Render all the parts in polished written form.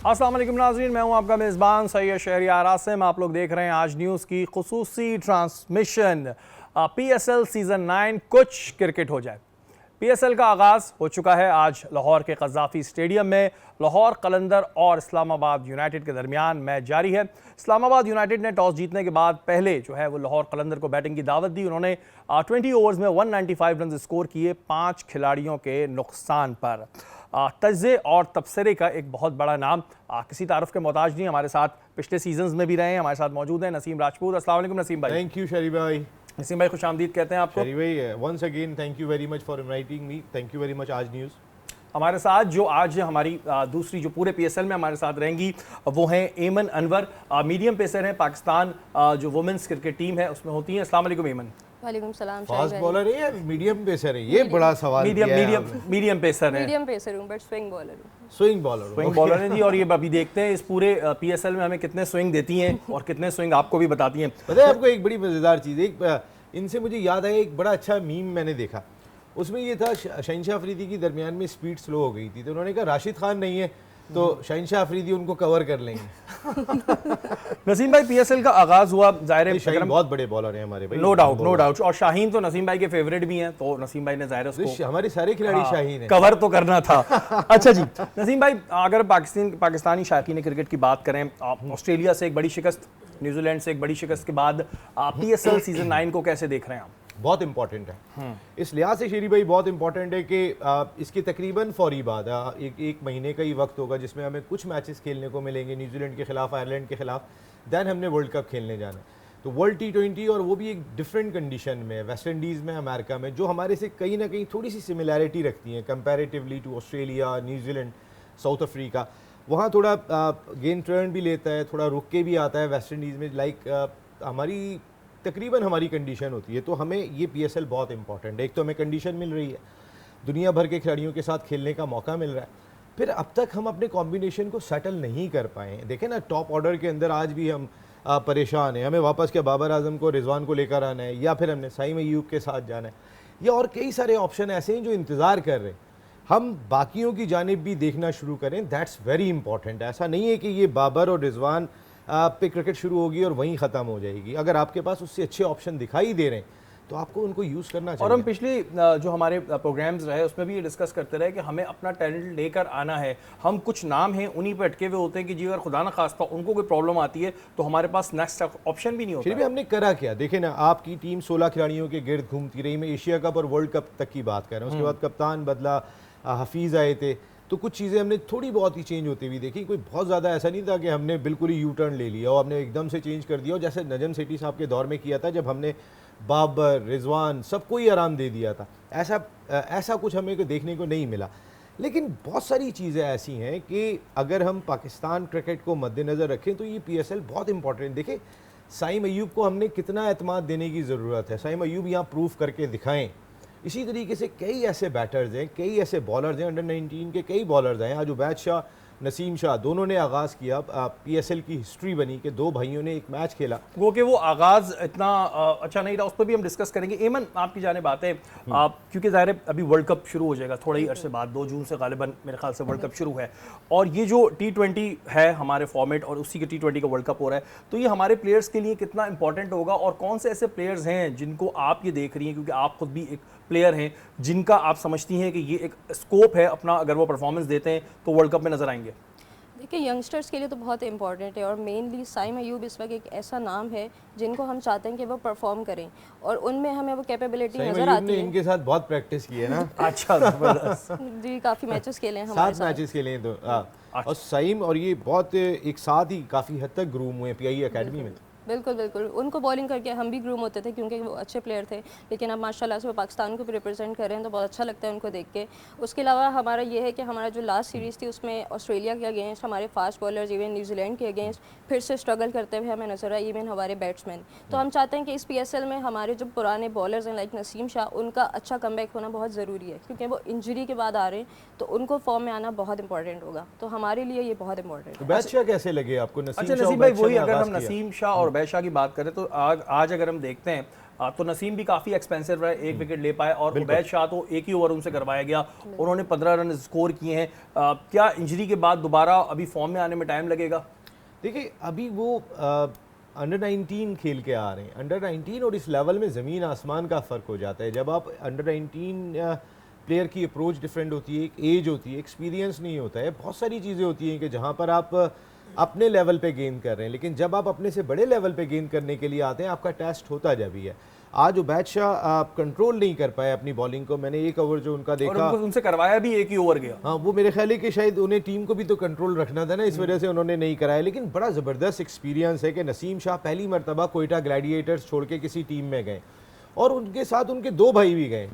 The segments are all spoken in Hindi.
अस्सलाम वालेकुम नाज़रीन, मैं हूं आपका मेज़बान सैयद शहरियार आसिम। आप लोग देख रहे हैं आज न्यूज़ की खुसूसी ट्रांसमिशन। PSL सीज़न 9 कुछ क्रिकेट हो जाए। PSL का आगाज़ हो चुका है आज लाहौर के क़ज़ाफ़ी स्टेडियम में। लाहौर कलंदर और इस्लामाबाद यूनाइटेड के दरमियान मैच जारी है। इस्लामाबाद यूनाइटेड ने टॉस जीतने के बाद पहले जो है वो लाहौर कलंदर को बैटिंग की दावत दी। उन्होंने 20 ओवर्स में 195 रन स्कोर किए 5 खिलाड़ियों के नुकसान पर। तज्ज़े और तबसरे का एक बहुत बड़ा नाम, किसी तारुफ के मोहताज नहीं, हमारे साथ पिछले सीजन्स में भी रहे हैं, हमारे साथ मौजूद हैं नसीम राजपूत। अस्सलाम वालेकुम नसीम भाई। थैंक यू शरीफ भाई। नसीम भाई खुशामदीद कहते हैं आपको। शरीफ भाई once again thank you very much for inviting me. Thank you very much. आज न्यूज़ हमारे साथ जो आज हमारी दूसरी जो पूरे PSL में हमारे साथ रहेंगी वो हैं एमन अनवर, मीडियम पेसर हैं। पाकिस्तान जो वुमेंस क्रिकेट टीम है उसमें होती हैं। अस्सलाम वालेकुम एमन। वालेकुम सलाम। फास्ट बॉलर है या मीडियम पेसर है? ये बड़ा सवाल मीडियम किया है मीडियम आपने। मीडियम पेसर हैं। मीडियम पेसर हूँ बट स्विंग बॉलर हूँ। Swing bowler. स्विंग बॉलर हैं जी। और ये अभी देखते हैं इस पूरे PSL में हमें कितने स्विंग देती हैं और कितने स्विंग आपको भी बताती हैं। पता है आपको एक बड़ी मज़ेदार चीज़, एक इनसे मुझे याद आया, एक बड़ा अच्छा मीम मैंने देखा। उसमें ये था शहनशाह अफरीदी की दरमियान में स्पीड स्लो हो गई थी, तो उन्होंने कहा राशिद खान नहीं है तो शहनशाह अफरीदी उनको कवर कर लेंगे। नसीम भाई PSL का आगाज हुआ, जाहिर है शाहीन बहुत बड़े बॉलर हैं हमारे भाई। No doubt. और शाहीन तो नसीम भाई के फेवरेट भी हैं, तो नसीम भाई ने जाहिर है उसको हमारे सारे खिलाड़ी शाहीन हैं। कवर तो करना था। अच्छा जी नसीम भाई, अगर पाकिस्तानी शायकीन क्रिकेट की बात करें, ऑस्ट्रेलिया से एक बड़ी शिकस्त, न्यूजीलैंड से एक बड़ी शिकस्त के बाद PSL सीजन 9 को कैसे देख रहे हैं आप? बहुत इंपॉर्टेंट है इस लिहाज से शरीफ भाई, बहुत इंपॉर्टेंट है कि इसकी तकरीबन फौरी बाद एक महीने का ही वक्त होगा जिसमें हमें कुछ मैचेस खेलने को मिलेंगे, न्यूजीलैंड के खिलाफ, आयरलैंड के खिलाफ। दैन हमने वर्ल्ड कप खेलने जाना है, तो वर्ल्ड T20, और वो भी एक डिफरेंट कंडीशन में, वेस्ट इंडीज़ में, अमेरिका में, जो हमारे से कहीं ना कहीं थोड़ी सी सिमिलैरिटी रखती हैं comparatively to Australia, New Zealand, South Africa. वहाँ थोड़ा गेम टर्न भी लेता है, थोड़ा रुक के भी आता है वेस्ट इंडीज़ में। हमारी तकरीबन हमारी कंडीशन होती है, तो हमें ये PSL बहुत इंपॉर्टेंट है। एक तो हमें कंडीशन मिल रही है, दुनिया भर के खिलाड़ियों के साथ खेलने का मौका मिल रहा है, फिर अब तक हम अपने कॉम्बिनेशन को सेटल नहीं कर पाए। देखें ना, टॉप ऑर्डर के अंदर आज भी हम परेशान हैं। हमें वापस क्या बाबर आजम को, रिजवान को लेकर आना है, या फिर हमने साइम अयूब के साथ जाना है, या और कई सारे ऑप्शन ऐसे हैं जो इंतज़ार कर रहे हैं। हम बाकियों की जानिब भी देखना शुरू करें, दैट्स वेरी इंपॉर्टेंट। ऐसा नहीं है कि ये बाबर और रिजवान पे क्रिकेट शुरू होगी और वहीं ख़त्म हो जाएगी। अगर आपके पास उससे अच्छे ऑप्शन दिखाई दे रहे हैं तो आपको उनको यूज़ करना चाहिए। और हम पिछले जो हमारे प्रोग्राम्स रहे उसमें भी ये डिस्कस करते रहे कि हमें अपना टैलेंट लेकर आना है। हम कुछ नाम हैं उन्हीं पर अटके हुए होते हैं कि जी अगर खुदा न खास्ता उनको कोई प्रॉब्लम आती है तो हमारे पास नेक्स्ट ऑप्शन भी नहीं होता। फिर भी हमने करा क्या? देखें ना, आपकी टीम 16 खिलाड़ियों के गिर्द घूमती रही। मैं एशिया कप और वर्ल्ड कप तक की बात कर रहा हूँ। उसके बाद कप्तान बदला, हफीज़ आए थे, तो कुछ चीज़ें हमने थोड़ी बहुत ही चेंज होती हुई देखी। कोई बहुत ज़्यादा ऐसा नहीं था कि हमने बिल्कुल ही यू टर्न ले लिया और हमने एकदम से चेंज कर दिया, और जैसे नजम सेठी साहब के दौर में किया था जब हमने बाबर, रिजवान सबको ही आराम दे दिया था। ऐसा कुछ हमें देखने को नहीं मिला। लेकिन बहुत सारी चीज़ें ऐसी हैं कि अगर हम पाकिस्तान क्रिकेट को मद्देनज़र रखें तो ये PSL बहुत इंपॉर्टेंट। देखें, साइम अयूब को हमने कितना एतमाद देने की ज़रूरत है। साइम अयूब यहाँ प्रूफ करके दिखाएँ। इसी तरीके से कई ऐसे बैटर्स हैं, कई ऐसे बॉलर्स हैं, अंडर 19 के कई बॉलर्स हैं। आज उबैद शाह, नसीम शाह, दोनों ने आगाज़ किया। PSL की हिस्ट्री बनी कि दो भाइयों ने एक मैच खेला। वो कि वो आगाज़ इतना अच्छा नहीं रहा, उस पर भी हम डिस्कस करेंगे। एमन, आपकी जानिब बात है, क्योंकि ज़ाहिर है अभी वर्ल्ड कप शुरू हो जाएगा थोड़े ही अरसे बाद, 2 जून से गालिबन मेरे ख्याल से वर्ल्ड कप शुरू है, और ये जो T20 है हमारे फॉर्मेट और उसी के T20 का वर्ल्ड कप हो रहा है, तो ये हमारे प्लेयर्स के लिए कितना इंपॉर्टेंट होगा, और कौन से ऐसे प्लेयर्स हैं जिनको आप ये देख रही हैं, क्योंकि आप खुद भी एक प्लेयर हैं, जिनका आप समझती हैं कि ये एक स्कोप है अपना, अगर वो परफॉर्मेंस देते हैं तो वर्ल्ड कप में नजर आएंगे? देखिए, यंगस्टर्स के लिए तो बहुत इंपॉर्टेंट है, और मेनली साइम अयूब इस वक्त एक ऐसा नाम है जिनको हम चाहते हैं कि वो परफॉर्म करें, और उनमें हमें वो कैपेबिलिटी नजर आती है। इनके साथ बहुत प्रैक्टिस की है ना। अच्छा, जी, काफ़ी मैचेस खेले हैं हमारे 7 मैचेस खेले हैं तो। और साइम और ये बहुत एक साथ ही काफ़ी हद तक ग्रूम हुए PIE अकेडमी में। बिल्कुल बिल्कुल, उनको बॉलिंग करके हम भी ग्रूम होते थे क्योंकि वो अच्छे प्लेयर थे, लेकिन अब माशाल्लाह से वो पाकिस्तान को भी रिप्रेजेंट कर रहे हैं, तो बहुत अच्छा लगता है उनको देख के। उसके अलावा हमारा ये है कि हमारा जो लास्ट सीरीज़ थी उसमें ऑस्ट्रेलिया के अगेंस्ट हमारे फास्ट बॉलर्स, इवन न्यूजीलैंड के अगेंस्ट फिर से स्ट्रगल करते हुए हमें नजर आए, इवन हमारे बैट्समैन। तो हम चाहते हैं कि इस PSL में हमारे जो पुराने बॉलर्स हैं लाइक नसीम शाह, उनका अच्छा कमबैक होना बहुत ज़रूरी है, क्योंकि वो इंजरी के बाद आ रहे हैं, तो उनको फॉर्म में आना बहुत इंपॉर्टेंट होगा। तो हमारे लिए ये बहुत इंपॉर्टेंट है। उबैद शाह कैसे लगे आपको? अच्छा नसीम भाई, वही अगर हम नसीम शाह और उबैद शाह की बात करें तो आज अगर हम देखते हैं तो नसीम भी काफ़ी एक्सपेंसिव रहे, एक विकेट ले पाए, और उबैद शाह तो एक ही ओवर उनसे करवाया गया, उन्होंने 15 रन स्कोर किए हैं। क्या इंजरी के बाद दोबारा अभी फॉर्म में आने में टाइम लगेगा? देखिए अभी वो अंडर 19 खेल के आ रहे हैं, अंडर 19 और इस लेवल में ज़मीन आसमान का फ़र्क हो जाता है। जब आप अंडर 19 प्लेयर की अप्रोच डिफरेंट होती है, एक एज होती है, एक्सपीरियंस नहीं होता है, बहुत सारी चीज़ें होती हैं कि जहाँ पर आप अपने लेवल पे गेंद कर रहे हैं, लेकिन जब आप अपने से बड़े लेवल पे गेंद करने के लिए आते हैं आपका टेस्ट होता जब ही है। आज उबैद शाह आप कंट्रोल नहीं कर पाए अपनी बॉलिंग को। मैंने एक ओवर जो उनका देखा, और उनसे करवाया भी एक ही ओवर गया। हाँ, वो मेरे ख्याल है कि शायद उन्हें टीम को भी तो कंट्रोल रखना था ना, इस वजह से उन्होंने नहीं कराया। लेकिन बड़ा ज़बरदस्त एक्सपीरियंस है कि नसीम शाह पहली मरतबा कोयटा ग्लैडिएटर्स छोड़ के किसी टीम में गए, और उनके साथ उनके 2 भाई भी गए,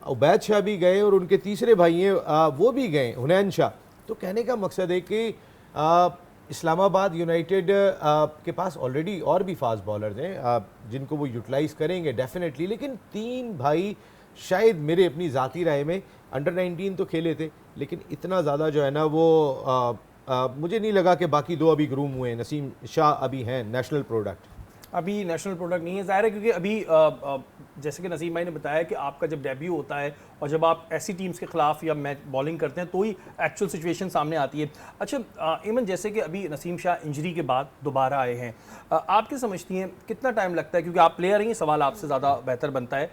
उबैद शाह भी गए और उनके तीसरे भाई हैं वो भी गए, हुनैन शाह। तो कहने का मकसद है कि इस्लामाबाद यूनाइटेड के पास ऑलरेडी और भी फास्ट बॉलर्स हैं जिनको वो यूटिलाइज़ करेंगे डेफिनेटली, लेकिन 3 भाई शायद मेरे अपनी ज़ाती राय में अंडर 19 तो खेले थे, लेकिन इतना ज़्यादा जो है ना वो मुझे नहीं लगा कि बाकी 2 अभी ग्रूम हुए हैं। नसीम शाह अभी हैं नेशनल प्रोडक्ट, अभी नेशनल प्रोडक्ट नहीं है, ज़ाहिर है, क्योंकि अभी जैसे कि नसीम भाई ने बताया कि आपका जब डेब्यू होता है और जब आप ऐसी टीम्स के खिलाफ या मैच बॉलिंग करते हैं तो ही एक्चुअल सिचुएशन सामने आती है। अच्छा इमन, जैसे कि अभी नसीम शाह इंजरी के बाद दोबारा आए हैं, आप क्या समझती हैं कितना टाइम लगता है, क्योंकि आप प्लेयर हैं, सवाल आपसे ज़्यादा बेहतर बनता है,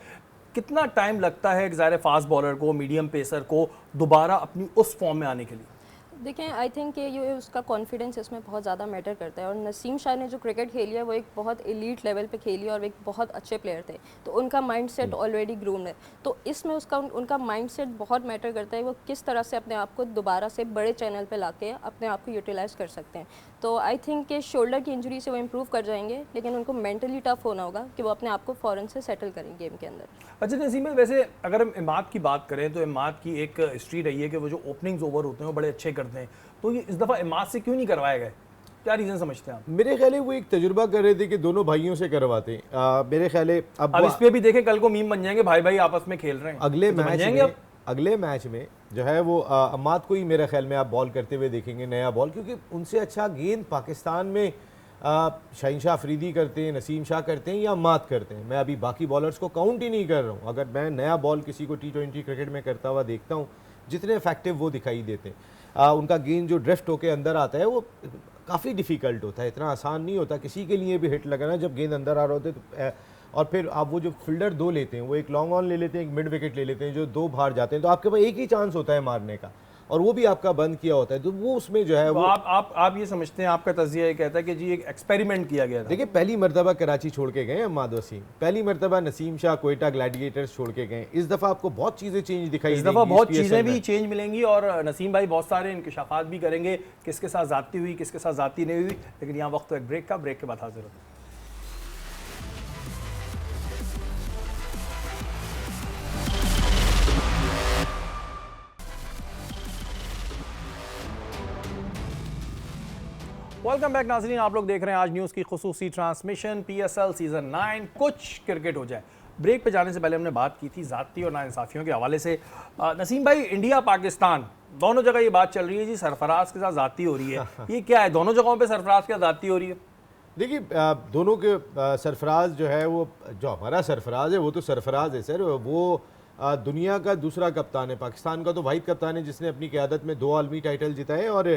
कितना टाइम लगता है ज़ाहिर फास्ट बॉलर को, मीडियम पेसर को दोबारा अपनी उस फॉर्म में आने के लिए? देखें, आई थिंक कि ये उसका कॉन्फिडेंस इसमें बहुत ज़्यादा मैटर करता है, और नसीम शाह ने जो क्रिकेट खेली है वो एक बहुत एलीट लेवल पे खेली है और एक बहुत अच्छे प्लेयर थे, तो उनका माइंडसेट ऑलरेडी ग्रूम्ड है। तो इसमें उसका उनका माइंडसेट बहुत मैटर करता है, वो किस तरह से अपने आप को दोबारा से बड़े चैनल पे लाके अपने आप को यूटिलाइज़ कर सकते हैं। तो आई थिंक कि शोल्डर की इंजरी से वो इम्प्रूव कर जाएंगे, लेकिन उनको मेंटली टफ होना होगा कि वो अपने आप को फ़ौरन से सेटल करें गेम के अंदर। अच्छा नसीम भाई, वैसे अगर हम इमाद की बात करें तो इमाद की एक हिस्ट्री रही है कि वो जो ओपनिंग्स ओवर होते हैं वो बड़े अच्छे करते हैं, तो ये इस दफ़ा इमाद से क्यों नहीं करवाए गए? क्या रीज़न समझते हैं आप? मेरे ख्याल है वो एक तजुर्बा कर रहे थे कि दोनों भाइयों से करवाते। मेरे ख्याल है अब इस पे भी देखें, कल को मीम बन जाएंगे भाई भाई आपस में खेल रहे हैं, अगले मैच में जो है वो अम्माद को ही मेरे ख्याल में आप बॉल करते हुए देखेंगे, नया बॉल, क्योंकि उनसे अच्छा गेंद पाकिस्तान में शाहीन शाह अफरीदी करते हैं, नसीम शाह करते हैं या अम्माद करते हैं। मैं अभी बाकी बॉलर्स को काउंट ही नहीं कर रहा हूँ। अगर मैं नया बॉल किसी को T20 क्रिकेट में करता हुआ देखता हूँ, जितने इफेक्टिव वो दिखाई देते हैं, उनका गेंद जो ड्रिफ्ट होके अंदर आता है वो काफ़ी डिफ़िकल्ट होता है, इतना आसान नहीं होता किसी के लिए भी हिट लगाना जब गेंद अंदर आ रहा होता है। तो और फिर आप वो जो फील्डर 2 लेते हैं, वो एक लॉन्ग ऑन ले लेते हैं, एक मिड विकेट ले लेते हैं, जो 2 बाहर जाते हैं, तो आपके पास एक ही चांस होता है मारने का, और वो भी आपका बंद किया होता है, तो वो उसमें जो है तो वो आप ये समझते हैं, आपका तज़किया ये कहता है कि जी एक एक्सपेरिमेंट किया गया था? देखिए, पहली मरतबा कराची छोड़ के गए अम्माद वसीम, पहली मरतबा नसीम शाह कोयटा ग्लैडिएटर्स छोड़ के गए। इस दफ़ा आपको बहुत चीज़ें चेंज दिखाई इस दफ़ा बहुत चीज़ें भी चेंज मिलेंगी, और नसीम भाई बहुत सारे इंकशाफात भी करेंगे, किसके साथ ज़्यादती हुई, किसके साथ ज़्यादती नहीं हुई। लेकिन यहाँ वक्त तो एक ब्रेक का, ब्रेक के बाद हाजिर होते हैं। वेलकम बैक नाज़रीन, आप लोग देख रहे हैं आज न्यूज़ की खुसूसी ट्रांसमिशन PSL सीज़न 9 कुछ क्रिकेट हो जाए। ब्रेक पे जाने से पहले हमने बात की थी ज़ाती और नाइंसाफ़ियों के हवाले से। नसीम भाई, इंडिया पाकिस्तान दोनों जगह ये बात चल रही है जी, सरफराज के साथ ज़ाती हो रही है, ये क्या है? दोनों जगहों पे सरफराज के साथ ज़ाती हो रही है? देखिए, दोनों के सरफराज जो है वो, जो हमारा सरफराज है वो तो सरफराज है सर, वो दुनिया का दूसरा कप्तान है। पाकिस्तान का तो वाहिद कप्तान है जिसने अपनी क़यादत में 2 आलमी टाइटल जिताए, और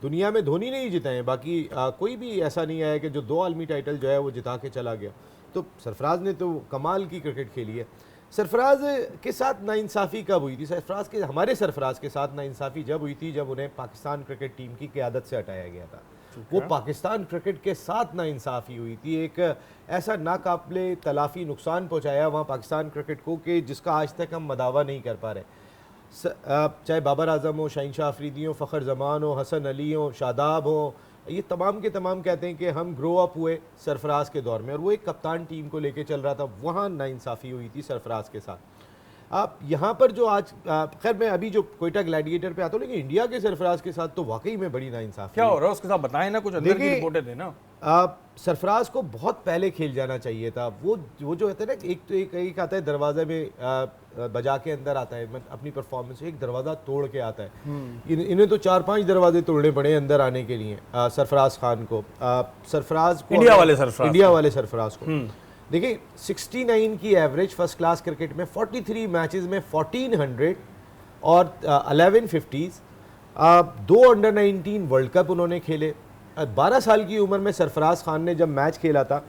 दुनिया में धोनी नहीं जिताए, बाकी कोई भी ऐसा नहीं आया कि जो 2 आलमी टाइटल जो है वो जिता के चला गया। तो सरफराज ने तो कमाल की क्रिकेट खेली है। सरफराज के साथ नाइंसाफ़ी कब हुई थी? हमारे सरफराज के साथ नाइंसाफ़ी जब हुई थी जब उन्हें पाकिस्तान क्रिकेट टीम की क़यादत से हटाया गया था। वो पाकिस्तान क्रिकेट के साथ नाइंसाफ़ी हुई थी, एक ऐसा नाकाबिले तलाफ़ी नुकसान पहुँचाया वहाँ पाकिस्तान क्रिकेट को कि जिसका आज तक हम मदावा नहीं कर पा रहे। चाहे बाबर आजम हो, शाहीन शाह अफरीदी हो, फ़खर जमान हो, हसन अली हो, शादाब हो, ये तमाम के तमाम कहते हैं कि हम ग्रो अप हुए सरफराज के दौर में, और वो एक कप्तान टीम को लेके चल रहा था, वहाँ नाइंसाफ़ी हुई थी सरफराज के साथ। आप यहाँ पर जो आज खैर मैं अभी जो कोयटा ग्लैडिएटर पे आता हूँ, लेकिन इंडिया के सरफराज के साथ तो वाकई में बड़ी नाइंसाफ़ी। क्या हो रहा है उसके साथ, बताएं ना, कुछ अंदर की रिपोर्टें देना। सरफराज को बहुत पहले खेल जाना चाहिए था। वो जो होता है ना, एक तो एक आता है दरवाजे में बजा के अंदर आता है, अपनी परफॉर्मेंस, एक दरवाज़ा तोड़ के आता है। इन्हें तो 4-5 दरवाजे तोड़ने पड़े अंदर आने के लिए सरफराज खान को, सरफराज को, इंडिया वाले सरफराज को। देखिए 69 की एवरेज फर्स्ट क्लास क्रिकेट में, 43 मैचेस में 1400 और 1150s। 2 अंडर 19 वर्ल्ड कप उन्होंने खेले। 12 साल की उम्र में सरफराज खान ने जब मैच खेला था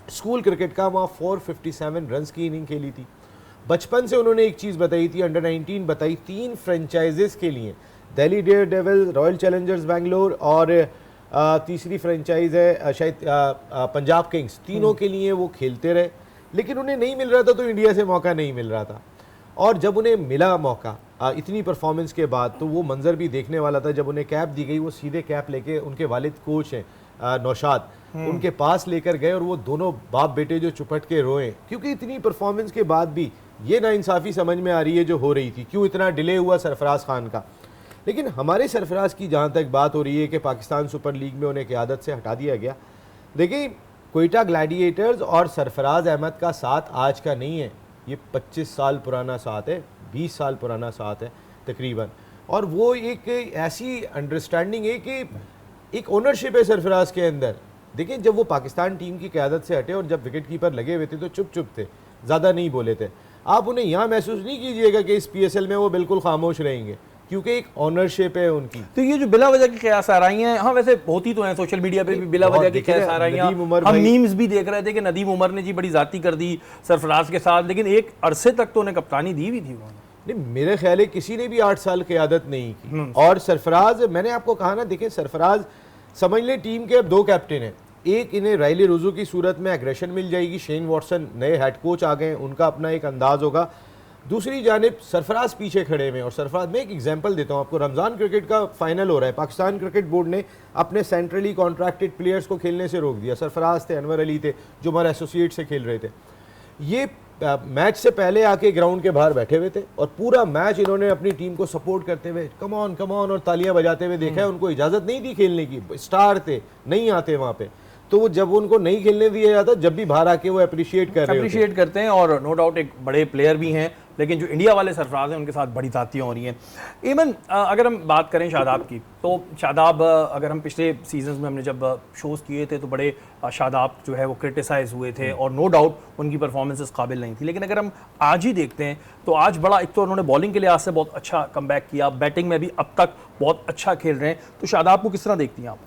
स्कूल क्रिकेट का, वहाँ 457 रन्स की इनिंग खेली थी। बचपन से उन्होंने एक चीज़ बताई थी, अंडर 19 बताई, 3 फ्रेंचाइजेस के लिए, Delhi dare devil, royal challengers Bangalore और तीसरी फ्रेंचाइज है शायद पंजाब किंग्स, तीनों के लिए वो खेलते रहे। लेकिन उन्हें नहीं मिल रहा था, तो इंडिया से मौका नहीं मिल रहा था। और जब उन्हें मिला मौका इतनी परफॉर्मेंस के बाद, तो वो मंजर भी देखने वाला था। जब उन्हें कैप दी गई, वो सीधे कैप लेके, उनके वालिद कोच हैं नौशाद, उनके पास लेकर गए और वो दोनों बाप बेटे जो चुपट के रोए, क्योंकि इतनी परफॉर्मेंस के बाद भी ये नाइंसाफ़ी समझ में आ रही है जो हो रही थी, क्यों इतना डिले हुआ सरफराज खान का। लेकिन हमारे सरफराज की जहाँ तक बात हो रही है कि पाकिस्तान सुपर लीग में उन्हें क़यादत से हटा दिया गया, देखिए कोयटा ग्लैडिएटर्स और सरफराज अहमद का साथ आज का नहीं है, ये 25 साल पुराना साथ है, 20 साल पुराना साथ है तकरीबन। और वो एक ऐसी अंडरस्टैंडिंग है कि एक ओनरशिप है सरफराज के अंदर। देखिए जब वो पाकिस्तान टीम की क़यादत से हटे और जब विकेट कीपर लगे हुए थे तो चुप चुप थे, ज़्यादा नहीं बोले थे। आप उन्हें यहाँ महसूस नहीं कीजिएगा कि इस PSL में वो बिल्कुल खामोश रहेंगे, क्योंकि एक ओनरशिप है उनकी। तो ये जो बिला वजह की क़यास आ रही हैं, हाँ वैसे होती तो हैं, सोशल मीडिया पे भी बिला वजह की क़यास आ रही हैं। हम मीम्स भी देख रहे थे कि नदीम उमर ने जी बड़ी जाती कर दी सरफराज के साथ, लेकिन एक अरसे तक तो उन्हें कप्तानी दी हुई थी उन्होंने। नहीं, मेरे ख्याल है किसी ने भी 8 साल क़यादत नहीं की। और सरफराज, मैंने आपको कहा ना, देखें सरफराज समझ लें टीम के अब 2 कैप्टन हैं। एक, इन्हें राइली रुजू की सूरत में एग्रेशन मिल जाएगी, शेन वॉटसन नए हेड कोच आ गए, उनका अपना एक अंदाज होगा। दूसरी जानिब सरफराज पीछे खड़े हुए हैं। और सरफराज, मैं एक एग्जांपल देता हूं आपको, रमज़ान क्रिकेट का फाइनल हो रहा है, पाकिस्तान क्रिकेट बोर्ड ने अपने सेंट्रली कॉन्ट्रैक्टेड प्लेयर्स को खेलने से रोक दिया। सरफराज थे, अनवर अली थे, जो हमारे एसोसिएट से खेल रहे थे। ये मैच से पहले आके ग्राउंड के बाहर बैठे हुए थे और पूरा मैच इन्होंने अपनी टीम को सपोर्ट करते हुए कम ऑन और तालियां बजाते हुए देखा है। उनको इजाज़त नहीं थी खेलने की, स्टार थे, नहीं आते वहाँ पे। तो वो जब उनको नहीं खेलने दिया जाता, जब भी बाहर आके वो अप्रिशिएट करते हैं। और नो डाउट एक बड़े प्लेयर भी हैं, लेकिन जो इंडिया वाले सरफराज हैं उनके साथ बड़ी तातियाँ हो रही हैं। इवन अगर हम बात करें शादाब की, तो शादाब अगर हम पिछले सीजन्स में हमने जब शोज़ किए थे तो बड़े शादाब जो है वो क्रिटिसाइज़ हुए थे और नो डाउट उनकी परफॉर्मेंसेस काबिल नहीं थी। लेकिन अगर हम आज ही देखते हैं तो आज बड़ा, एक तो उन्होंने बॉलिंग के लिहाज से बहुत अच्छा कमबैक किया, बैटिंग में भी अब तक बहुत अच्छा खेल रहे हैं। तो शादाब को किस तरह देखती हैं आप?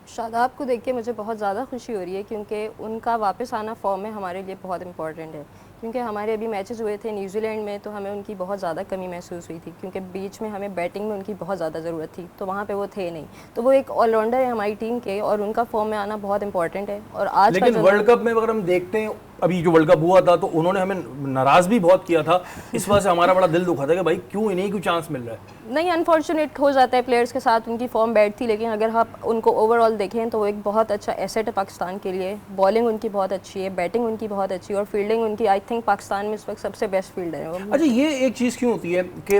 शादाब को देख के मुझे बहुत ज़्यादा खुशी हो रही है, क्योंकि उनका वापस आना फॉर्म में हमारे लिए बहुत इंपॉर्टेंट है। क्योंकि हमारे अभी मैचेस हुए थे न्यूजीलैंड में, तो हमें उनकी बहुत ज़्यादा कमी महसूस हुई थी, क्योंकि बीच में हमें बैटिंग में उनकी बहुत ज़्यादा ज़रूरत थी, तो वहाँ पे वो थे नहीं। तो वो एक ऑलराउंडर है हमारी टीम के, और उनका फॉर्म में आना बहुत इंपॉर्टेंट है। और आज लेकिन वर्ल्ड कप में अगर हम देखते हैं, अभी जो वर्ल्ड कप हुआ था तो उन्होंने हमें नाराज़ भी बहुत किया था, इस वजह से हमारा बड़ा दिल दुखा था कि भाई क्यों इन्हें क्यों चांस मिल रहा है। नहीं, अनफॉर्चुनेट हो जाता है प्लेयर्स के साथ, उनकी फॉर्म बैड थी। लेकिन अगर आप उनको ओवरऑल देखें तो वो एक बहुत अच्छा एसेट है पाकिस्तान के लिए। बॉलिंग उनकी बहुत अच्छी है, बैटिंग उनकी बहुत अच्छी है, और फील्डिंग उनकी आई थिंक पाकिस्तान में इस वक्त सबसे बेस्ट फील्डर है वो। अच्छा, ये एक चीज़ क्यों होती है कि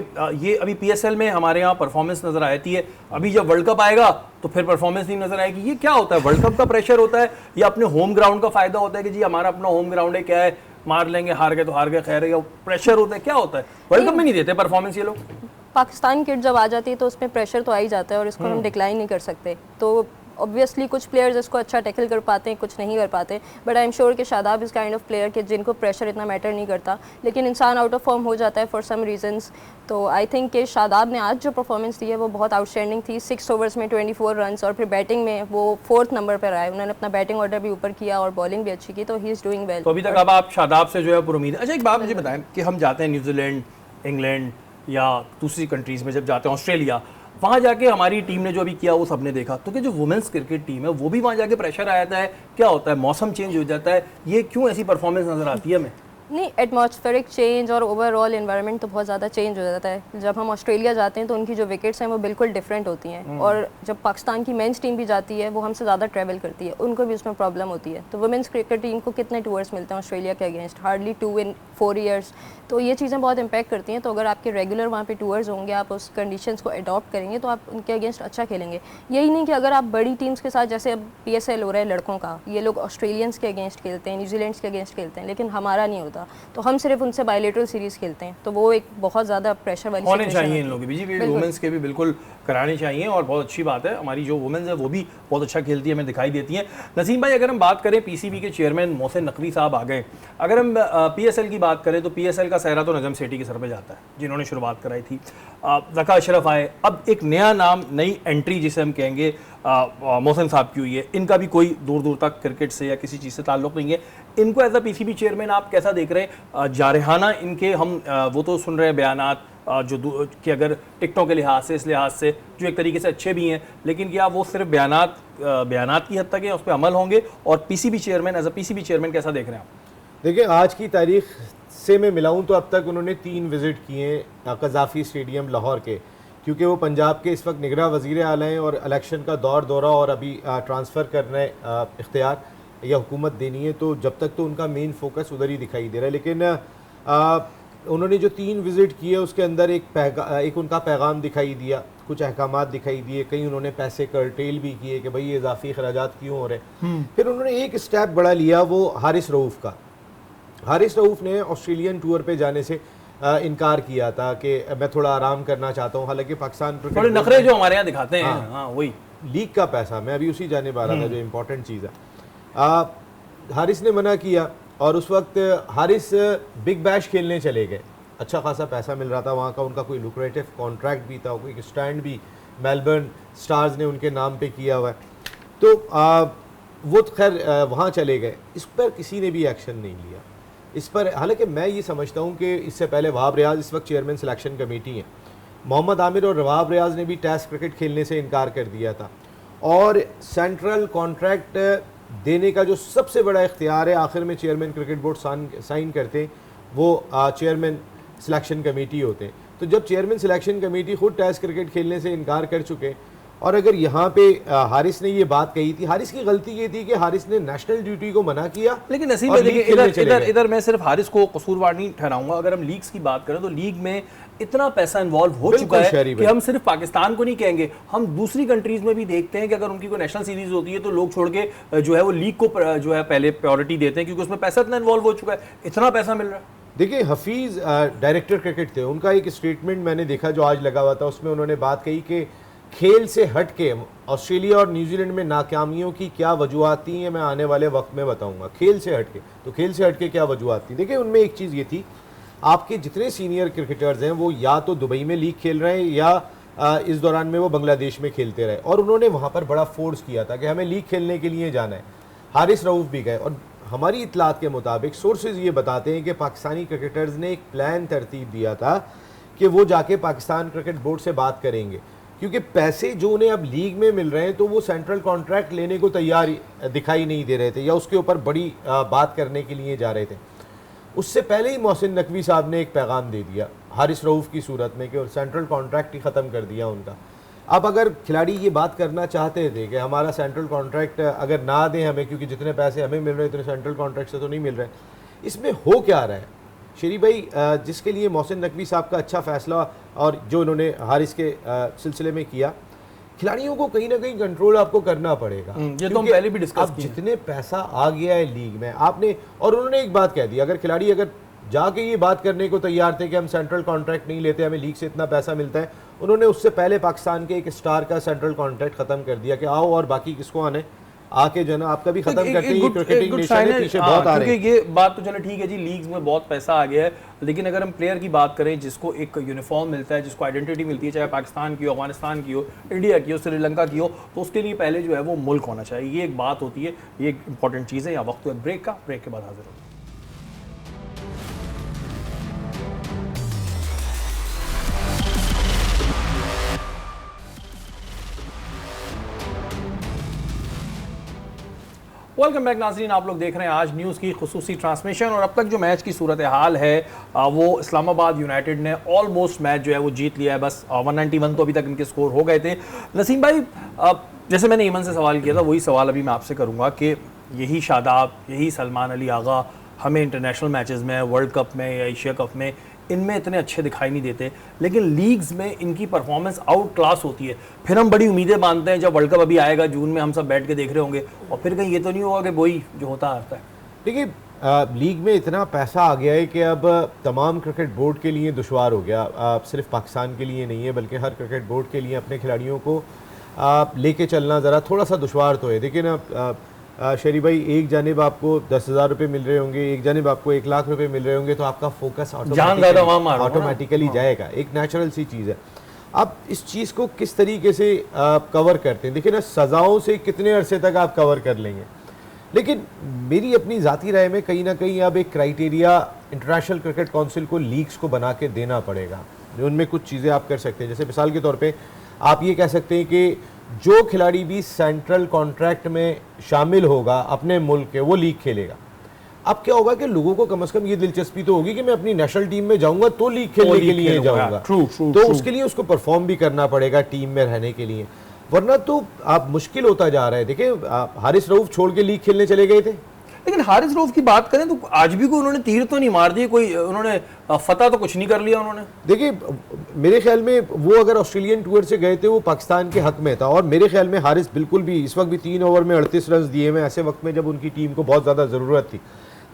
ये अभी PSL में हमारे यहाँ परफॉर्मेंस नज़र आती है, अभी जब वर्ल्ड कप आएगा तो फिर परफॉर्मेंस नहीं नजर आएगी? ये क्या होता है? वर्ल्ड कप का प्रेशर होता है या अपने होम ग्राउंड का फायदा होता है कि जी हमारा अपना होम ग्राउंड है, क्या है, मार लेंगे, हार गए तो हार गए, खैर है, प्रेशर होता है, क्या होता है? वर्ल्ड कप में नहीं देते परफॉर्मेंस ये लोग? पाकिस्तान किट जब आ जाती है तो उसमें प्रेशर तो आ ही जाता है, और इसको हम डिक्लाइन नहीं कर सकते। तो ऑब्वियसली कुछ प्लेयर्स इसको अच्छा टैकल कर पाते हैं, कुछ नहीं कर पाते। बट आई एम श्योर कि शादाब इस काइंड ऑफ प्लेयर के जिनको प्रेशर इतना मैटर नहीं करता, लेकिन इंसान आउट ऑफ फॉर्म हो जाता है फॉर सम रीजंस। तो आई थिंक कि शादाब ने आज जो परफॉर्मेंस दी है वो बहुत आउटस्टैंडिंग थी। 6 ओवर्स में 24 रन्स, और फिर बैटिंग में वो 4th नंबर पर आए। उन्होंने अपना बैटिंग ऑर्डर भी ऊपर किया और बॉलिंग भी अच्छी की, तो ही इज़ डूइंग वेल। तो अभी तक अब आप शादाब से जो है पुरुमीद है। अच्छा, एक बात मुझे बताएं कि हम जाते हैं न्यूजीलैंड, इंग्लैंड या दूसरी कंट्रीज़ में, जब जाते हैं ऑस्ट्रेलिया, वहाँ जाके हमारी टीम ने जो अभी किया वो सबने देखा, तो कि जो वुमेंस क्रिकेट टीम है वो भी वहाँ जाके प्रेशर आ जाता है, क्या होता है, मौसम चेंज हो जाता है, ये क्यों ऐसी परफॉर्मेंस नज़र आती है हमें? नहीं, एटमॉस्फेरिक चेंज और ओवरऑल एनवायरनमेंट तो बहुत ज़्यादा चेंज हो जाता है। जब हम ऑस्ट्रेलिया जाते हैं तो उनकी जो विकेट्स हैं वो बिल्कुल डिफरेंट होती हैं, और जब पाकिस्तान की मेंस टीम भी जाती है वो हमसे ज़्यादा ट्रैवल करती है, उनको भी उसमें प्रॉब्लम होती है। तो वुमेंस क्रिकेट टीम को कितने टूर्स मिलते हैं ऑस्ट्रेलिया के अगेंस्ट? Hardly 2 in 4 years। तो ये चीज़ें बहुत इंपैक्ट करती हैं। तो अगर आपके रेगुलर वहाँ पे टूर्स होंगे, आप उस कंडीशंस को अडॉप्ट करेंगे तो आप उनके अगेंस्ट अच्छा खेलेंगे। यही नहीं कि अगर आप बड़ी टीम्स के साथ, जैसे अब PSL हो रहा है लड़कों का, ये लोग ऑस्ट्रेलियंस के अगेंस्ट खेलते हैं, न्यूजीलैंड्स के अगेंस्ट खेलते हैं, लेकिन हमारा नहीं होता। था, तो हम सिर्फ उनसे बायलेटरल सीरीज़ खेलते हैं, तो वो एक बहुत ज़्यादा प्रेशर वाली होने situation चाहिए इन होती लोगों है। के भी वुमेंस के भी बिल्कुल कराने चाहिए और बहुत अच्छी बात है। हमारी जो वुमेंस है वो भी बहुत अच्छा खेलती है, हमें दिखाई देती है। नसीम भाई, अगर हम बात करें पीसीबी के चेयरमैन मोहसिन नकवी साहब आ गए, अगर हम पीएसएल की बात करें तो पीएसएल का सहरा तो नजम सेठी के सर पे जाता है जिन्होंने शुरुआत कराई थी। ज़का अशरफ आए, अब एक नया नाम, नई एंट्री जिसे हम कहेंगे मोहसिन साहब की हुई है। इनका भी कोई दूर दूर तक क्रिकेट से या किसी चीज़ से ताल्लुक़ नहीं है। इनको एज अ पीसीबी चेयरमैन आप कैसा देख रहे हैं? जारहाना इनके हम वो तो सुन रहे हैं बयानात जो कि अगर टिकटों के लिहाज से, इस लिहाज से जो एक तरीके से अच्छे भी हैं, लेकिन क्या वो सिर्फ बयानात की हद तक है, उस पर अमल होंगे? और PCB chairman, as a PCB chairman कैसा देख रहे हैं आप? देखिए, आज की तारीख से मैं मिलाऊं तो अब तक उन्होंने 3 विज़िट किए हैं कज़ाफ़ी स्टेडियम लाहौर के, क्योंकि वो पंजाब के इस वक्त निगरां वज़ीर आला हैं और इलेक्शन का दौरा और अभी ट्रांसफ़र करना है इख्तियार या हुकूमत देनी है, तो जब तक तो उनका मेन फोकस उधर ही दिखाई दे रहा है। लेकिन उन्होंने जो 3 विज़िट किए उसके अंदर एक उनका पैगाम दिखाई दिया, कुछ अहकामात दिखाई दिए, कहीं उन्होंने पैसे कर्टेल भी किए कि भाई ये इजाफी खराजात क्यों हो रहे हैं। फिर उन्होंने एक स्टेप बड़ा लिया, वो हारिस रऊफ़ का। हारिस रऊफ़ ने ऑस्ट्रेलियन टूर पे जाने से इनकार किया था कि मैं थोड़ा आराम करना चाहता हूँ, हालांकि पाकिस्तान थोड़े नखरे जो हमारे यहाँ दिखाते हैं। हाँ, वही लीग का पैसा, मैं अभी उसी जाने आ रहा था जो इम्पोर्टेंट चीज़ है। हारिस ने मना किया और उस वक्त हारिस बिग बैश खेलने चले गए। अच्छा खासा पैसा मिल रहा था वहाँ का, उनका कोई लुक्रेटिव कॉन्ट्रैक्ट भी था, कोई स्टैंड भी मेलबर्न स्टार्स ने उनके नाम पे किया हुआ है। तो वो खैर वहाँ चले गए, इस पर किसी ने भी एक्शन नहीं लिया इस पर। हालांकि मैं ये समझता हूँ कि इससे पहले वहाब रियाज इस वक्त चेयरमैन सिलेक्शन कमेटी हैं, मोहम्मद आमिर और वहाब रियाज ने भी टेस्ट क्रिकेट खेलने से इनकार कर दिया था, और सेंट्रल कॉन्ट्रैक्ट देने का जो सबसे बड़ा इख्तियार है आखिर में चेयरमैन क्रिकेट बोर्ड साइन करते हैं, वो चेयरमैन सिलेक्शन कमेटी होते हैं। तो जब चेयरमैन सिलेक्शन कमेटी खुद टेस्ट क्रिकेट खेलने से इनकार कर चुके, और अगर यहाँ पे हारिस ने ये बात कही थी, हारिस की गलती ये थी कि हारिस ने नेशनल ड्यूटी को मना किया। लेकिन नसीब है, देखिए इधर मैं सिर्फ हारिस को कसूरवार नहीं ठहराऊंगा। अगर हम लीग्स की बात करें तो लीग में इतना पैसा इन्वॉल्व हो चुका है कि हम सिर्फ पाकिस्तान को नहीं कहेंगे, हम दूसरी कंट्रीज में भी देखते हैं कि अगर उनकी कोई नेशनल सीरीज होती है तो लोग छोड़ के जो है वो लीग को जो है पहले प्रायोरिटी देते हैं, क्योंकि उसमें पैसा इतना इन्वॉल्व हो चुका है, इतना पैसा मिल रहा है। देखिए, हफीज़ डायरेक्टर क्रिकेट थे, उनका एक स्टेटमेंट मैंने देखा जो आज लगा हुआ था, उसमें उन्होंने बात कही कि खेल से हट के ऑस्ट्रेलिया और न्यूजीलैंड में नाकामियों की क्या वजूहत थी, ये मैं आने वाले वक्त में बताऊंगा। खेल से हट के, तो खेल से हट के क्या वजूहत थी? देखिए, उनमें एक चीज़ ये थी, आपके जितने सीनियर क्रिकेटर्स हैं वो या तो दुबई में लीग खेल रहे हैं या इस दौरान में वो बांग्लादेश में खेलते रहे, और उन्होंने वहाँ पर बड़ा फोर्स किया था कि हमें लीग खेलने के लिए जाना है। हारिस रऊफ़ भी गए, और हमारी इतलात के मुताबिक सोर्सेज ये बताते हैं कि पाकिस्तानी क्रिकेटर्स ने एक प्लान तरतीब दिया था कि वो जाके पाकिस्तान क्रिकेट बोर्ड से बात करेंगे, क्योंकि पैसे जो उन्हें अब लीग में मिल रहे हैं तो वो सेंट्रल कॉन्ट्रैक्ट लेने को तैयार दिखाई नहीं दे रहे थे, या उसके ऊपर बड़ी बात करने के लिए जा रहे थे। उससे पहले ही मोहसिन नकवी साहब ने एक पैगाम दे दिया हारिस रऊफ़ की सूरत में कि सेंट्रल कॉन्ट्रैक्ट ही ख़त्म कर दिया उनका। अब अगर खिलाड़ी ये बात करना चाहते थे कि हमारा सेंट्रल कॉन्ट्रैक्ट अगर ना दें हमें, क्योंकि जितने पैसे हमें मिल रहे हैं उतने सेंट्रल कॉन्ट्रैक्ट से तो नहीं मिल रहे, इसमें हो क्या रहा है शेरी भाई? जिसके लिए मोहसिन नकवी साहब का अच्छा फ़ैसला और जो उन्होंने हारिस के सिलसिले में किया, खिलाड़ियों को कहीं ना कहीं कंट्रोल आपको करना पड़ेगा। ये तो हम पहले भी डिस्कस किए। जितने पैसा आ गया है लीग में आपने, और उन्होंने एक बात कह दी, अगर खिलाड़ी अगर जाके ये बात करने को तैयार थे कि हम सेंट्रल कॉन्ट्रैक्ट नहीं लेते, हमें लीग से इतना पैसा मिलता है, उन्होंने उससे पहले पाकिस्तान के एक स्टार का सेंट्रल कॉन्ट्रैक्ट खत्म कर दिया कि आओ और बाकी किसको आने, आके जो ना आपका भी खत्म करते हैं। क्रिकेटिंग नेशन है, पीछे बहुत आ रहे हैं। ये बात तो चलो ठीक है जी, लीग्स में बहुत पैसा आ गया है, लेकिन अगर हम प्लेयर की बात करें जिसको एक यूनिफॉर्म मिलता है, जिसको आइडेंटिटी मिलती है, चाहे पाकिस्तान की हो, अफगानिस्तान की हो, इंडिया की हो, श्रीलंका की हो, तो उसके लिए पहले जो है वो मुल्क होना चाहिए। ये एक बात होती है, ये एक इंपॉर्टेंट चीज़ है। या वक्त है ब्रेक का, ब्रेक के बाद हाजिर होगा। वेलकम बैक नाज़रीन, आप लोग देख रहे हैं आज न्यूज़ की खुसूसी ट्रांसमिशन। और अब तक जो मैच की सूरत हाल है वो इस्लामाबाद यूनाइटेड ने ऑलमोस्ट मैच जो है वो जीत लिया है। बस 191 तो अभी तक इनके स्कोर हो गए थे। नसीम भाई, जैसे मैंने ईमन से सवाल किया था वही सवाल अभी मैं आपसे करूँगा कि यही शादाब, यही सलमान अली आगा हमें इंटरनेशनल मैचेस में, वर्ल्ड कप में या एशिया कप में, इनमें इतने अच्छे दिखाई नहीं देते, लेकिन लीग्स में इनकी परफॉर्मेंस आउट क्लास होती है। फिर हम बड़ी उम्मीदें बांधते हैं जब वर्ल्ड कप अभी आएगा जून में, हम सब बैठ के देख रहे होंगे, और फिर कहीं ये तो नहीं होगा कि वही जो होता आता है। देखिए, लीग में इतना पैसा आ गया है कि अब तमाम क्रिकेट बोर्ड के लिए दुश्वार हो गया, सिर्फ पाकिस्तान के लिए नहीं है बल्कि हर क्रिकेट बोर्ड के लिए अपने खिलाड़ियों को लेके चलना ज़रा थोड़ा सा दुश्वार तो है। देखिए ना शरी भाई, एक जानिब आपको 10,000 रुपये मिल रहे होंगे, एक जानिब आपको 1 लाख रुपए मिल रहे होंगे, तो आपका फोकस ऑटोमेटिकली जाएगा, एक नेचुरल सी चीज़ है। आप इस चीज़ को किस तरीके से कवर करते हैं? देखिए ना, सज़ाओं से कितने अरसे तक आप कवर कर लेंगे, लेकिन मेरी अपनी ज़ाती राय में कहीं ना कहीं अब एक क्राइटेरिया इंटरनेशनल क्रिकेट काउंसिल को लीग्स को बना के देना पड़ेगा। उनमें कुछ चीज़ें आप कर सकते हैं, जैसे मिसाल के तौर पे आप ये कह सकते हैं कि जो खिलाड़ी भी सेंट्रल कॉन्ट्रैक्ट में शामिल होगा अपने मुल्क के, वो लीग खेलेगा। अब क्या होगा कि लोगों को कम से कम ये दिलचस्पी तो होगी कि मैं अपनी नेशनल टीम में जाऊंगा तो लीग खेलने के लिए जाऊंगा, तो उसके लिए उसको परफॉर्म भी करना पड़ेगा टीम में रहने के लिए, वरना तो आप मुश्किल होता जा रहा है। देखिए, हारिस रऊफ छोड़ के लीग खेलने चले गए थे, लेकिन हारिस रऊफ की बात करें तो आज भी कोई उन्होंने तीर तो नहीं मार दिए, कोई उन्होंने फतह तो कुछ नहीं कर लिया उन्होंने। देखिए, मेरे ख्याल में वो अगर ऑस्ट्रेलियन टूर से गए थे वो पाकिस्तान के हक में था, और मेरे ख्याल में हारिस बिल्कुल भी इस वक्त भी 3 ओवर में 38 रन दिए हुए, ऐसे वक्त में जब उनकी टीम को बहुत ज़्यादा ज़रूरत थी।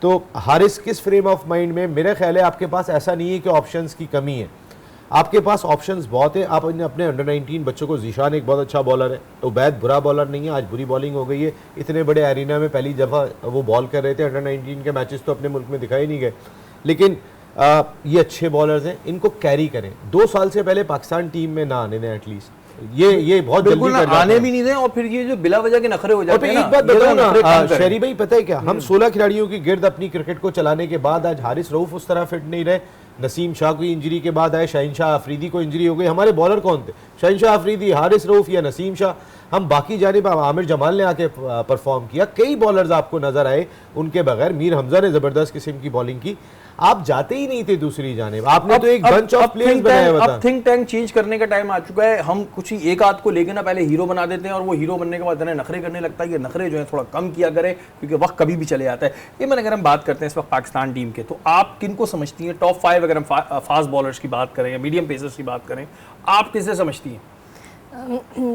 तो हारिस किस फ्रेम ऑफ माइंड में, मेरा ख्याल है आपके पास ऐसा नहीं है कि ऑप्शंस की कमी है, आपके पास ऑप्शंस बहुत है। आप अपने अंडर 19 बच्चों को, जीशान एक बहुत अच्छा बॉलर है, उबैद बुरा बॉलर नहीं है, आज बुरी बॉलिंग हो गई है, इतने बड़े एरिना में पहली दफ़ा वो बॉल कर रहे थे, अंडर 19 के मैचेस तो अपने मुल्क में दिखाई नहीं गए, लेकिन ये अच्छे बॉलर्स हैं, इनको कैरी करें। 2 साल से पहले पाकिस्तान टीम में ना आने दें एटलीस्ट, ये बहुत जल्दी कर आने भी नहीं दें, और फिर ये जो बिला वजह के नखरे हो जाते हैं। एक बात बताओ ना शहरी भाई, पता है क्या, हम 16 खिलाड़ियों की गिर्द अपनी क्रिकेट को चलाने के बाद आज हारिस रऊफ उस तरह फिट नहीं रहे, नसीम शाह को इंजरी के बाद आए, शाहीन शाह अफरीदी को इंजरी हो गई। हमारे बॉलर कौन थे? शाहीन शाह अफरीदी, हारिस रऊफ या नसीम शाह। हम बाकी जानिब आमिर जमाल ने आके परफॉर्म किया, कई बॉलर्स आपको नजर आए उनके बगैर, मीर हमजा ने जबरदस्त किस्म की बॉलिंग की, आप जाते ही नहीं थे दूसरी जानिब, आपने तो एक बंच ऑफ प्लेयर्स बनाया हुआ था। अब थिंक टैंक चेंज करने का टाइम आ चुका है। हम कुछ ही एक आध को लेके ना पहले हीरो बना देते हैं, और वो हीरो बनने के बाद इतने नखरे करने लगता है। ये नखरे जो है थोड़ा कम किया करें, क्योंकि वक्त कभी भी चले जाता है। ये मैंने, अगर हम बात करते हैं इस वक्त पाकिस्तान टीम के, तो आप किन को समझती हैं टॉप 5? अगर हम फास्ट बॉलर्स की बात करें या मीडियम पेसर्स की बात करें, आप किसे समझती हैं?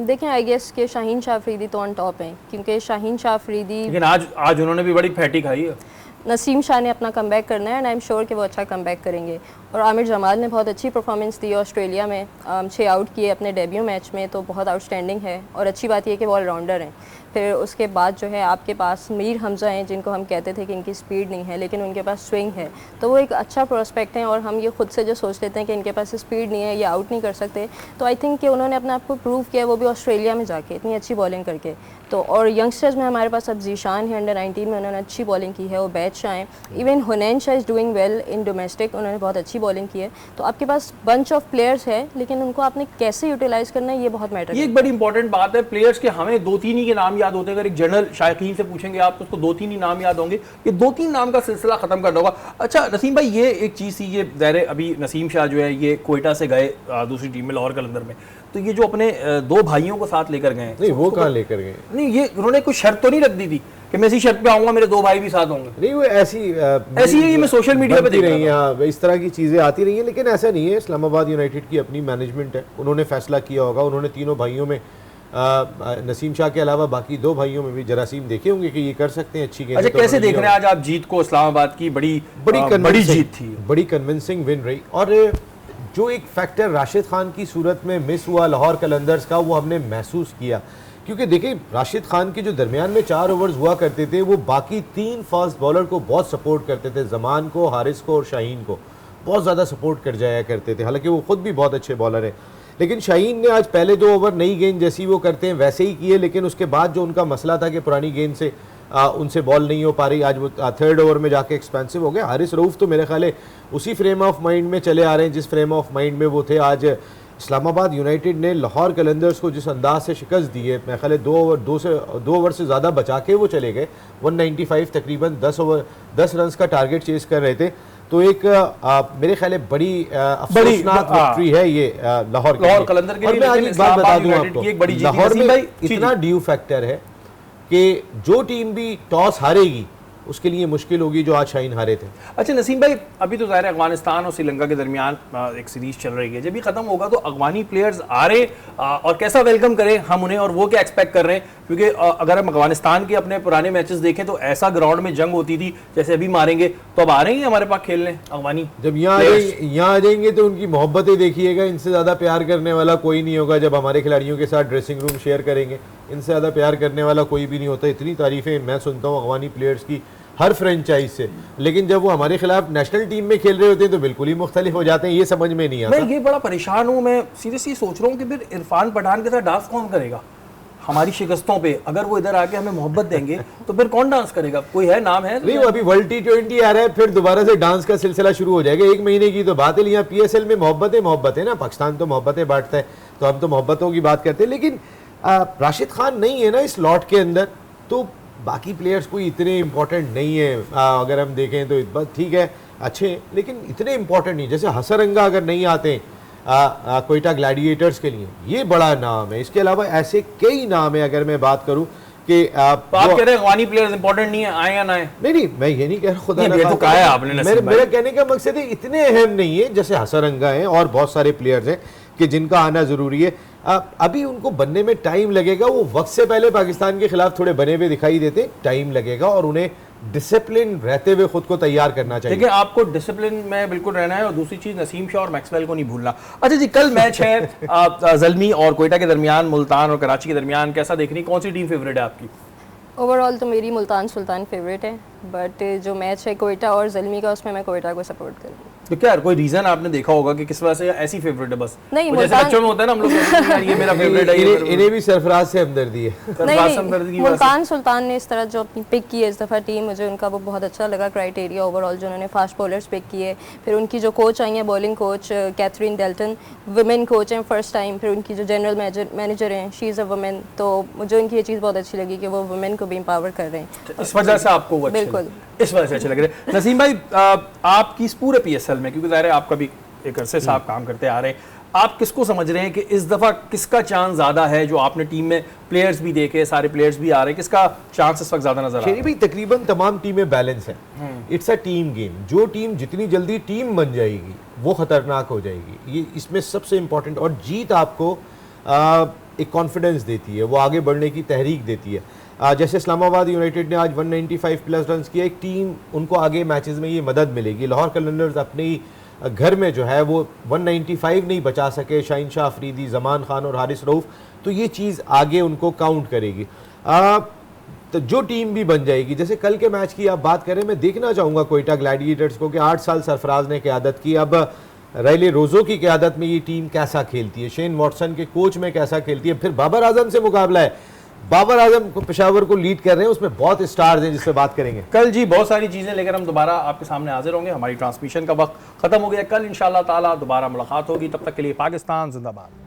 देखें, आई गेस के शाहीन शाह अफरीदी तो ऑन टॉप हैं, क्योंकि शाहीन शाह अफरीदी, लेकिन आज उन्होंने भी बड़ी फैटी खाई है। नसीम शाह ने अपना कमबैक करना है, एंड आई एम श्योर कि वो अच्छा कमबैक करेंगे। और आमिर जमाल ने बहुत अच्छी परफॉर्मेंस दी ऑस्ट्रेलिया में, 6 आउट किए अपने डेब्यू मैच में, तो बहुत आउटस्टैंडिंग है। और अच्छी बात यह है कि वो ऑलराउंडर हैं। फिर उसके बाद जो है आपके पास मीर हमजा हैं, जिनको हम कहते थे कि इनकी स्पीड नहीं है, लेकिन उनके पास स्विंग है, तो वो एक अच्छा प्रोस्पेक्ट हैं। और हम ये खुद से जो सोच लेते हैं कि इनके पास स्पीड नहीं है, ये आउट नहीं कर सकते, तो आई थिंक कि उन्होंने अपने आप को प्रूव किया, वो भी ऑस्ट्रेलिया में जाके इतनी अच्छी बॉलिंग करके। तो और यंगस्टर्स में हमारे पास अब जीशान है, अंडर 19 में उन्होंने अच्छी बॉलिंग की है, वो बैट शाह हैं, even Hunain Shah is doing well in domestic, उन्होंने बहुत अच्छी बॉलिंग की है। तो आपके पास बंच ऑफ प्लेयर्स है, लेकिन उनको आपने कैसे यूटिलाइज करना है, ये बहुत मैटर है। ये एक बड़ी इंपॉर्टेंट बात है। प्लेयर्स के हमें 2-3 ही के नाम याद होते हैं। अगर एक जनरल शायकीन से पूछेंगे आप, तो उसको 2-3 ही नाम याद होंगे। ये 2-3 नाम का सिलसिला खत्म करना होगा। अच्छा नसीम भाई, ये एक चीज़ थी, ये ज़ाहिर अभी नसीम शाह जो है ये कोयटा से गए दूसरी टीम में लाहौर कलंदर में, तो ये जो अपने 2 भाइयों को साथ लेकर गए, नहीं वो कहाँ लेकर गए? नहीं, ये उन्होंने कोई शर्त तो नहीं रख दी थी कि मैं इसी शर्त पे आऊंगा, मेरे 2 भाई भी साथ होंगे? नहीं, वो ऐसी ही मैं सोशल मीडिया पे देख रही हूँ, इस तरह की चीज़ें आती रही हैं, लेकिन ऐसा नहीं है। इस्लामाबाद यूनाइटेड की अपनी मैनेजमेंट है, उन्होंने फैसला किया होगा। उन्होंने तीनों भाइयों में नसीम शाह के अलावा बाकी 2 भाइयों में भी जरासीम देखे होंगे कि ये कर सकते हैं अच्छी गेंद। अच्छा, कैसे देख रहे हैं आज आप जीत को? इस्लामाबाद की बड़ी जीत थी, बड़ी कन्विंसिंग विन रही। और जो एक फैक्टर राशिद खान की सूरत में मिस हुआ लाहौर कलंदर्स का, वो हमने महसूस किया, क्योंकि देखिए राशिद खान के जो दरमियान में 4 ओवर्स हुआ करते थे, वो बाकी 3 फास्ट बॉलर को बहुत सपोर्ट करते थे, जमान को, हारिस को और शाहीन को बहुत ज़्यादा सपोर्ट कर जाया करते थे। हालांकि वो खुद भी बहुत अच्छे बॉलर हैं, लेकिन शाहीन ने आज पहले 2 ओवर नई गेंद जैसी वो करते हैं वैसे ही किए, लेकिन उसके बाद जो उनका मसला था कि पुरानी गेंद से उनसे बॉल नहीं हो पा रही, आज वो 3rd ओवर में जाके एक्सपेंसिव हो गए। हारिस रऊफ तो मेरे ख्याल है उसी फ्रेम ऑफ माइंड में चले आ रहे हैं जिस फ्रेम ऑफ माइंड में वो थे। आज इस्लामाबाद यूनाइटेड ने लाहौर कलंदर्स को जिस अंदाज से शिकस्त दी है, मेरे ख्याल है 2 ओवर से ज़्यादा बचा के वो चले गए। 195 तकरीबन 10 रन का टारगेट चेस कर रहे थे। तो एक मेरे ख्याल है बड़ी अफसोसनाक विक्ट्री है ये लाहौर कलंदर के लिए। मैं आज एक बात बता दूं आपको, लाहौर में इतना ड्यू फैक्टर है कि जो टीम भी टॉस हारेगी उसके लिए मुश्किल होगी जो आज शाहीन हारे थे। अच्छा नसीम भाई, अभी तो ज़ाहिर है अफगानिस्तान और श्रीलंका के दरमियान एक सीरीज चल रही है, जब भी खत्म होगा तो अफगानी प्लेयर्स आ रहे और कैसा वेलकम करें हम उन्हें, और वो क्या एक्सपेक्ट कर रहे हैं? क्योंकि अगर हम अफगानिस्तान के अपने पुराने मैचेस देखें तो ऐसा ग्राउंड में जंग होती थी जैसे अभी मारेंगे, तो अब आ रहे हैं हमारे पास खेलने अफगानी। जब यहाँ आ जाएंगे तो उनकी मोहब्बतें देखिएगा, इनसे ज़्यादा प्यार करने वाला कोई नहीं होगा। जब हमारे खिलाड़ियों के साथ ड्रेसिंग रूम शेयर करेंगे, इनसे ज़्यादा प्यार करने वाला कोई भी नहीं होता। इतनी तारीफ़ें मैं सुनता हूँ अफगानी प्लेयर्स की हर फ्रेंचाइज से, लेकिन जब वो हमारे खिलाफ नेशनल टीम में खेल रहे होते हैं तो बिल्कुल ही मुख्तलिफ हो जाते हैं। ये समझ में नहीं आता। मैं ये बड़ा परेशान हूँ, मैं सीरियसली सोच रहा हूँ कि फिर इरफान पठान के साथ डांस कौन करेगा हमारी शिकस्तों पे? अगर वो इधर आके हमें मोहब्बत देंगे तो फिर कौन डांस करेगा? कोई है, नाम है? नहीं, अभी वर्ल्ड T20 आ रहा है, फिर दोबारा से डांस का सिलसिला शुरू हो जाएगा। 1 महीने की तो बात है। यहाँ PSL में मोहब्बत है ना, पाकिस्तान तो मोहब्बतें बांटता है, तो हम तो मोहब्बतों की बात करते हैं। लेकिन राशिद खान नहीं है ना इस लॉट के अंदर, तो बाकी प्लेयर्स कोई इतने इंपॉर्टेंट नहीं है। अगर हम देखें तो बस ठीक है, अच्छे हैं, लेकिन इतने इंपॉर्टेंट नहीं। जैसे हसरंगा अगर नहीं आते कोयटा ग्लैडिएटर्स के लिए, ये बड़ा नाम है। इसके अलावा ऐसे कई नाम है। अगर मैं बात करूं कि आप कह रहे हैं अफगानी प्लेयर्स इंपॉर्टेंट नहीं है, आए या ना आए? नहीं, मैं ये नहीं कह रहा, खुदा ये तो कहा है आपने नसीम भाई। मेरा कहने का मकसद है इतने अहम नहीं है। जैसे हसरंगा हैं और बहुत सारे प्लेयर्स हैं कि जिनका आना ज़रूरी है। अभी उनको बनने में टाइम लगेगा। वो वक्त से पहले पाकिस्तान के खिलाफ थोड़े बने हुए दिखाई देते, टाइम लगेगा, और उन्हें डिसिप्लिन रहते हुए खुद को तैयार करना चाहिए। देखिए, आपको डिसिप्लिन में बिल्कुल रहना है, और दूसरी चीज नसीम शाह और मैक्सवेल को नहीं भूलना। अच्छा जी, कल मैच है ज़ल्मी और कोयटा के दरमियान, मुल्तान और कराची के दरमियान। कैसा देख रही, कौन सी टीम फेवरेट है आपकी? ओवरऑल तो मेरी मुल्तान सुल्तान फेवरेट है, बट जो मैच है कोयटा और ज़ल्मी का, उसमें मैं कोयटा को सपोर्ट करूँगी। तो क्या कोई रीजन आपने देखा होगा कि किस वजह से ऐसी फेवरेट है? बस नहीं, जैसे बच्चों में होता है ना, हम लोग यार ये मेरा फेवरेट है, इन्हें भी सरफराज से हमदर्दी है। नहीं, मुल्तान सुल्तान ने इस तरह जो अपनी पिक की है इस दफ़ा टीम, मुझे उनका वो बहुत अच्छा लगा क्राइटेरिया ओवरऑल, जो उन्होंने फास्ट बॉलर्स पिक किए। फिर उनकी जो कोच आई हैं bowling coach Catherine Dalton, women coach हैं फर्स्ट टाइम। फिर उनकी जो जनरल मैनेजर हैं, शी इज़ अ वुमेन, तो मुझे उनकी ये चीज़ बहुत अच्छी लगी कि वो वुमेन को भी एम्पावर कर रहे हैं। इस वजह से आपको वो बिल्कुल इस वजह से अच्छे लग रहे। नसीम भाई, आपकी इस पूरे PSL में, क्योंकि ज़ाहिर है आपका भी एक अरसे से आप काम करते आ रहे हैं, आप किसको समझ रहे हैं कि इस दफ़ा किसका चांस ज़्यादा है? जो आपने टीम में प्लेयर्स भी देखे, सारे प्लेयर्स भी आ रहे हैं, किसका चांस इस वक्त ज़्यादा नजर आ रहा है? भाई तकरीबन तमाम टीमें बैलेंस हैं। It's a team game. जो टीम जितनी जल्दी टीम बन जाएगी वो खतरनाक हो जाएगी। ये इसमें सबसे इंपॉर्टेंट। और जीत आपको एक कॉन्फिडेंस देती है, वो आगे बढ़ने की तहरीक देती है। जैसे इस्लामाबाद यूनाइटेड ने आज 195 प्लस रन किया, एक टीम उनको आगे मैचेस में ये मदद मिलेगी। लाहौर कलंदर्स अपने ही घर में जो है वो 195 नहीं बचा सके, शाहीन शाह अफरीदी, जमान खान और हारिस रऊफ, तो ये चीज़ आगे उनको काउंट करेगी। तो जो टीम भी बन जाएगी, जैसे कल के मैच की आप बात करें, मैं देखना चाहूँगा कोयटा ग्लैडिएटर्स को कि 8 साल सरफराज ने क़यादत की, अब रैले रोज़ो की क़यादत में ये टीम कैसा खेलती है, शेन वॉटसन के कोच में कैसा खेलती है। फिर बाबर आजम से मुकाबला है, बाबर आजम को पेशावर को लीड कर रहे हैं, उसमें बहुत स्टार्स हैं जिससे बात करेंगे कल। जी, बहुत सारी चीज़ें लेकर हम दोबारा आपके सामने हाजिर होंगे। हमारी ट्रांसमिशन का वक्त खत्म हो गया, कल इंशाल्लाह ताला दोबारा मुलाकात होगी। तब तक के लिए पाकिस्तान जिंदाबाद।